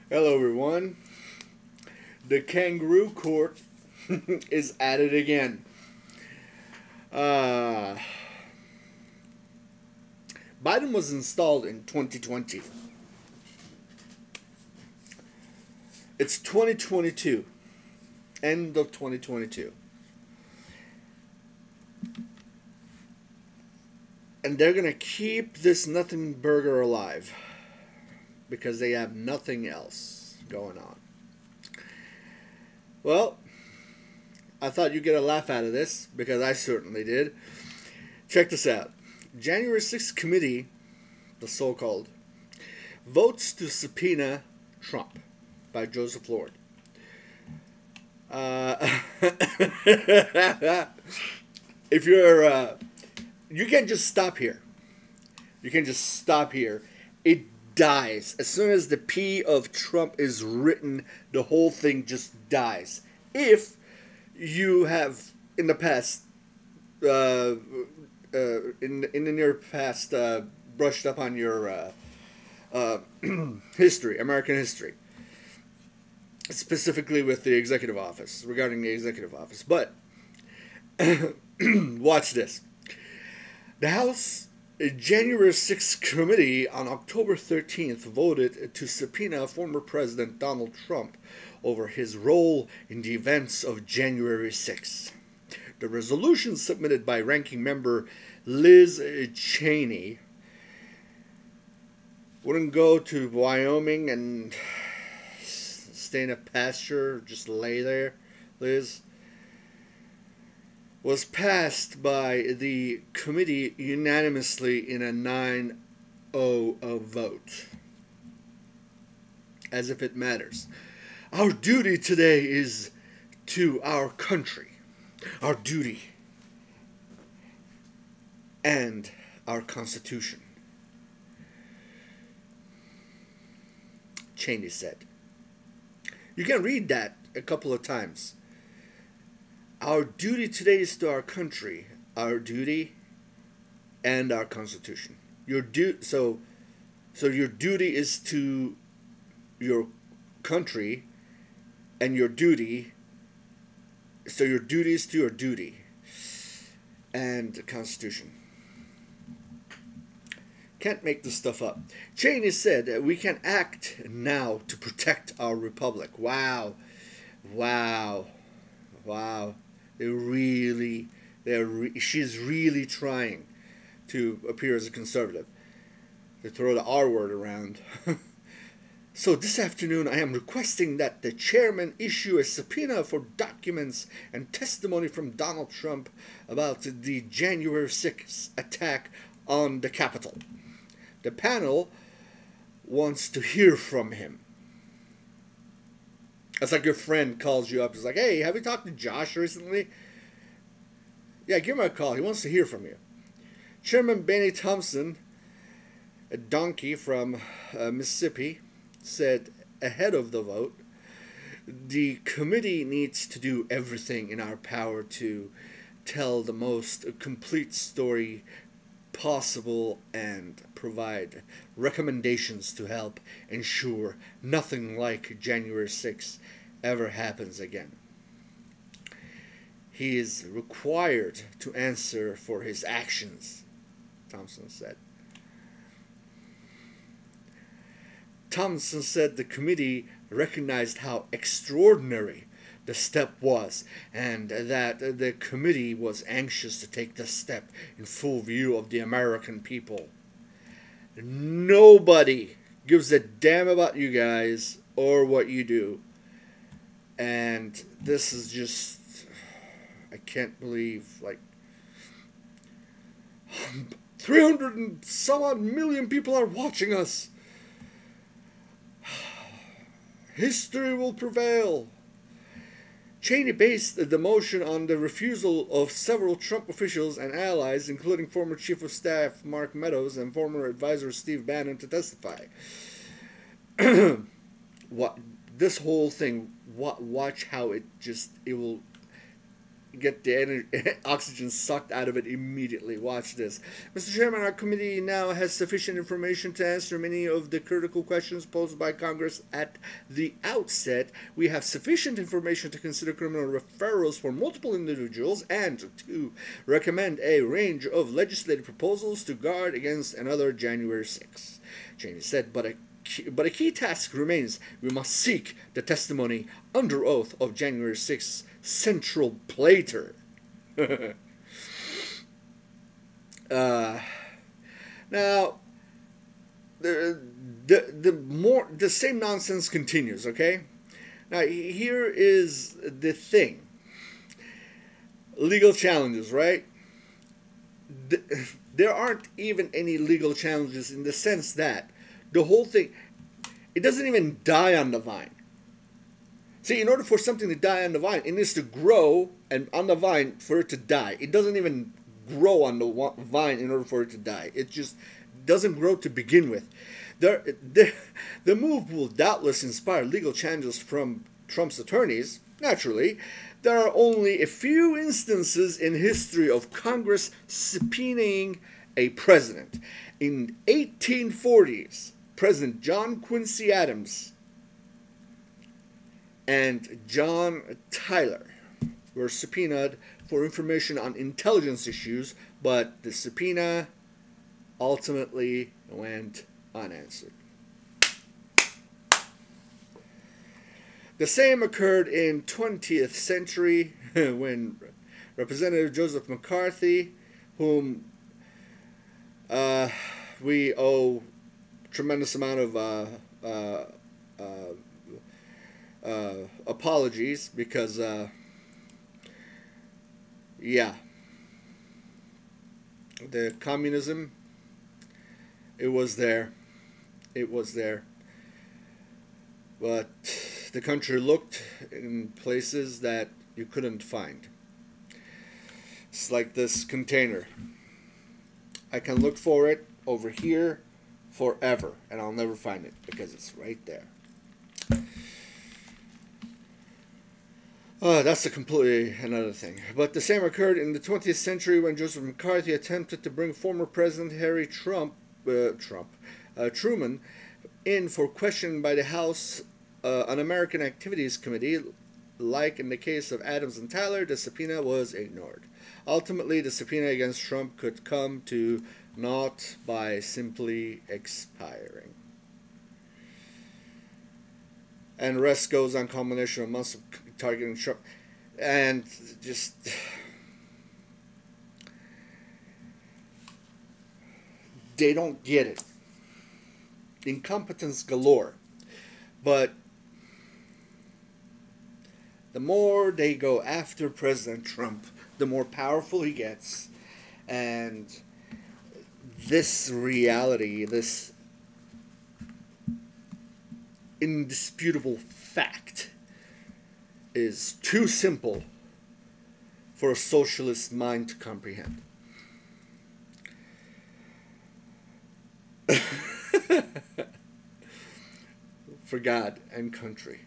Hello, everyone. The kangaroo court is at it again. Uh, Biden was installed in 2020. It's 2022, end of 2022. And they're going to keep this nothing burger alive because they have nothing else going on. Well, I thought you'd get a laugh out of this because I certainly did. Check this out. January 6th committee, the so-called, votes to subpoena Trump by Joseph Lord. Uh, if you can't just stop here. You can just stop here. It dies. As soon as the P of Trump is written, the whole thing just dies. If you have in the past, in the near past, brushed up on your history, American history, specifically with the executive office, regarding the executive office. But watch this. The House January 6th committee on October 13th voted to subpoena former President Donald Trump over his role in the events of January 6th. The resolution submitted by ranking member Liz Cheney wouldn't go to Wyoming and stay in a pasture, just lay there, Liz, was passed by the committee unanimously in a 9-0 vote. As if it matters. Our duty today is to our country, our duty, and our Constitution, Cheney said. You can read that a couple of times. Our duty today is to our country, our duty, and our Constitution. So your duty is to your country, and your duty. So your duty is to your duty, and the Constitution. Can't make this stuff up. Cheney said that we can act now to protect our republic. Wow, wow, wow. She's really trying to appear as a conservative, to throw the R word around. So this afternoon I am requesting that the chairman issue a subpoena for documents and testimony from Donald Trump about the January 6th attack on the Capitol. The panel wants to hear from him. It's like your friend calls you up. It's like, hey, have you talked to Josh recently? Yeah, give him a call. He wants to hear from you. Chairman Benny Thompson, a donkey from Mississippi, said ahead of the vote, the committee needs to do everything in our power to tell the most complete story possible and provide recommendations to help ensure nothing like January 6th ever happens again. He is required to answer for his actions, Thompson said. Thompson said the committee recognized how extraordinary the step was, and that the committee was anxious to take this step in full view of the American people. Nobody gives a damn about you guys or what you do. And this is just, I can't believe, like, 300 and some odd million people are watching us. History will prevail. Cheney based the motion on the refusal of several Trump officials and allies, including former Chief of Staff Mark Meadows and former advisor Steve Bannon, to testify. What this whole thing? Watch how it will. get the oxygen sucked out of it immediately. Watch this. Mr. Chairman, our committee now has sufficient information to answer many of the critical questions posed by Congress at the outset. We have sufficient information to consider criminal referrals for multiple individuals and to recommend a range of legislative proposals to guard against another January 6th. Cheney said, but a key task remains. We must seek the testimony under oath of January 6th central plater. Now, the same nonsense continues. Okay, now here is the thing: legal challenges, right? There aren't even any legal challenges in the sense that the whole thing, it doesn't even die on the vine. See, in order for something to die on the vine, it needs to grow and on the vine for it to die. It doesn't even grow on the vine in order for it to die. It just doesn't grow to begin with. The move will doubtless inspire legal challenges from Trump's attorneys. Naturally, there are only a few instances in history of Congress subpoenaing a president. In 1840s, President John Quincy Adams and John Tyler were subpoenaed for information on intelligence issues, but the subpoena ultimately went unanswered. The same occurred in 20th century when Representative Joseph McCarthy, whom we owe tremendous amount of apologies because, yeah, the communism, it was there. It was there. But the country looked in places that you couldn't find. It's like this container. I can look for it over here forever, and I'll never find it because it's right there. That's a completely another thing. But the same occurred in the 20th century when Joseph McCarthy attempted to bring former President Harry Truman in for questioning by the House Un-American Activities Committee. Like in the case of Adams and Tyler, the subpoena was ignored. Ultimately, the subpoena against Trump could come to naught by simply expiring. And the rest goes on combination of months of targeting Trump. And just... they don't get it. Incompetence galore. But the more they go after President Trump, the more powerful he gets. And this reality, this indisputable fact, is too simple for a socialist mind to comprehend. For God and country.